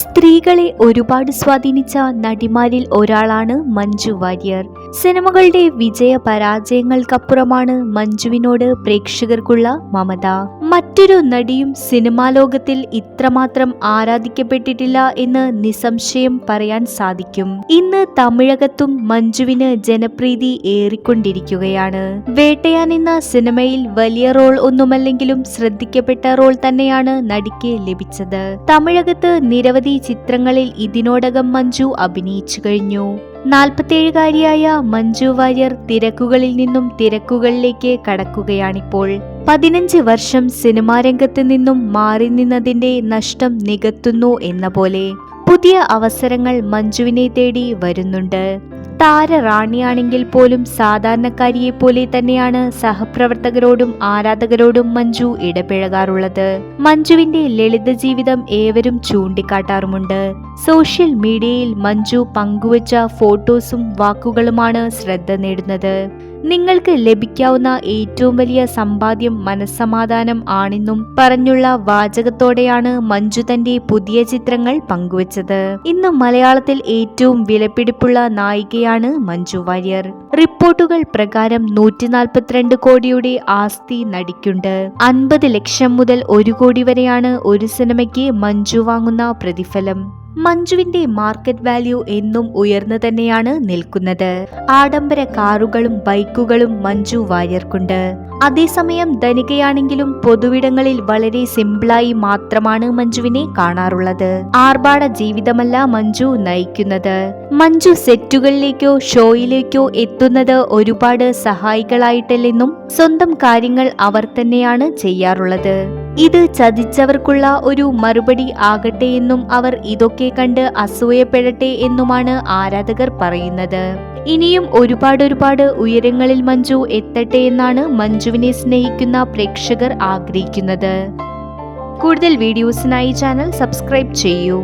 സ്ത്രീകളെ ഒരുപാട് സ്വാധീനിച്ച നടിമാരിൽ ഒരാളാണ് മഞ്ജു വാര്യർ. സിനിമകളുടെ വിജയ പരാജയങ്ങൾക്കപ്പുറമാണ് മഞ്ജുവിനോട് പ്രേക്ഷകർക്കുള്ള മമത. മറ്റൊരു നടിയും സിനിമാ ലോകത്തിൽ ഇത്രമാത്രം ആരാധിക്കപ്പെട്ടിട്ടില്ല എന്ന് നിസ്സംശയം പറയാൻ സാധിക്കും. ഇന്ന് തമിഴകത്തും മഞ്ജുവിന് ജനപ്രീതി ഏറിക്കൊണ്ടിരിക്കുകയാണ്. വേട്ടയാൻ എന്ന സിനിമയിൽ വലിയ റോൾ ഒന്നുമല്ലെങ്കിലും ശ്രദ്ധിക്കപ്പെട്ട റോൾ തന്നെയാണ് നടിക്ക് ലഭിച്ചത്. തമിഴകത്ത് നിരവധി ചിത്രങ്ങളിൽ ഇതിനോടകം മഞ്ജു അഭിനയിച്ചു കഴിഞ്ഞു. 47-കാരിയായ മഞ്ജു വാര്യർ തിരക്കുകളിൽ നിന്നും തിരക്കുകളിലേക്ക് കടക്കുകയാണിപ്പോൾ. 15 വർഷം സിനിമാ രംഗത്ത് നിന്നും മാറി നിന്നതിന്റെ നഷ്ടം നികത്തുന്നു എന്ന പോലെ പുതിയ അവസരങ്ങൾ മഞ്ജുവിനെ തേടി വരുന്നുണ്ട്. താരറാണിയാണെങ്കിൽ പോലും സാധാരണക്കാരിയെ പോലെ തന്നെയാണ് സഹപ്രവർത്തകരോടും ആരാധകരോടും മഞ്ജു ഇടപഴകാറുള്ളത്. മഞ്ജുവിന്റെ ലളിത ജീവിതം ഏവരും ചൂണ്ടിക്കാട്ടാറുമുണ്ട്. സോഷ്യൽ മീഡിയയിൽ മഞ്ജു പങ്കുവച്ച ഫോട്ടോസും വാക്കുകളുമാണ് ശ്രദ്ധ നേടുന്നത്. നിങ്ങൾക്ക് ലഭിക്കാവുന്ന ഏറ്റവും വലിയ സമ്പാദ്യം മനസ്സമാധാനം ആണെന്നും പറഞ്ഞുള്ള വാചകത്തോടെയാണ് മഞ്ജു തന്റെ പുതിയ ചിത്രങ്ങൾ പങ്കുവച്ചത്. ഇന്ന് മലയാളത്തിൽ ഏറ്റവും വിലപിടിപ്പുള്ള നായികയാണ് മഞ്ജു വാര്യർ. റിപ്പോർട്ടുകൾ പ്രകാരം 142 കോടിയുടെ ആസ്തി നടിക്കുണ്ട്. 50 ലക്ഷം മുതൽ 1 കോടി വരെയാണ് ഒരു സിനിമയ്ക്ക് മഞ്ജു വാങ്ങുന്ന പ്രതിഫലം. മഞ്ജുവിന്റെ മാർക്കറ്റ് വാല്യൂ എന്നും ഉയർന്നു തന്നെയാണ് നിൽക്കുന്നത്. ആഡംബര കാറുകളും ബൈക്കുകളും മഞ്ജു വാര്യർക്കുണ്ട്. അതേസമയം ധനികയാണെങ്കിലും പൊതുവിടങ്ങളിൽ വളരെ സിമ്പിളായി മാത്രമാണ് മഞ്ജുവിനെ കാണാറുള്ളത്. ആർഭാട ജീവിതമല്ല മഞ്ജു നയിക്കുന്നത്. മഞ്ജു സെറ്റുകളിലേക്കോ ഷോയിലേക്കോ എത്തുന്നത് ഒരുപാട് സഹായികളായിട്ടല്ലെന്നും സ്വന്തം കാര്യങ്ങൾ അവർ തന്നെയാണ് ചെയ്യാറുള്ളത്. ഇത് ചതിച്ചവർക്കുള്ള ഒരു മറുപടി ആകട്ടെ എന്നും അവർ ഇതൊക്കെ കണ്ട് അസൂയപ്പെടട്ടെ എന്നുമാണ് ആരാധകർ പറയുന്നത്. ഇനിയും ഒരുപാട് ഉയരങ്ങളിൽ മഞ്ജു എത്തട്ടെ എന്നാണ് മഞ്ജുവിനെ സ്നേഹിക്കുന്ന പ്രേക്ഷകർ ആഗ്രഹിക്കുന്നത്. കൂടുതൽ വീഡിയോസിനായി ചാനൽ സബ്സ്ക്രൈബ് ചെയ്യൂ.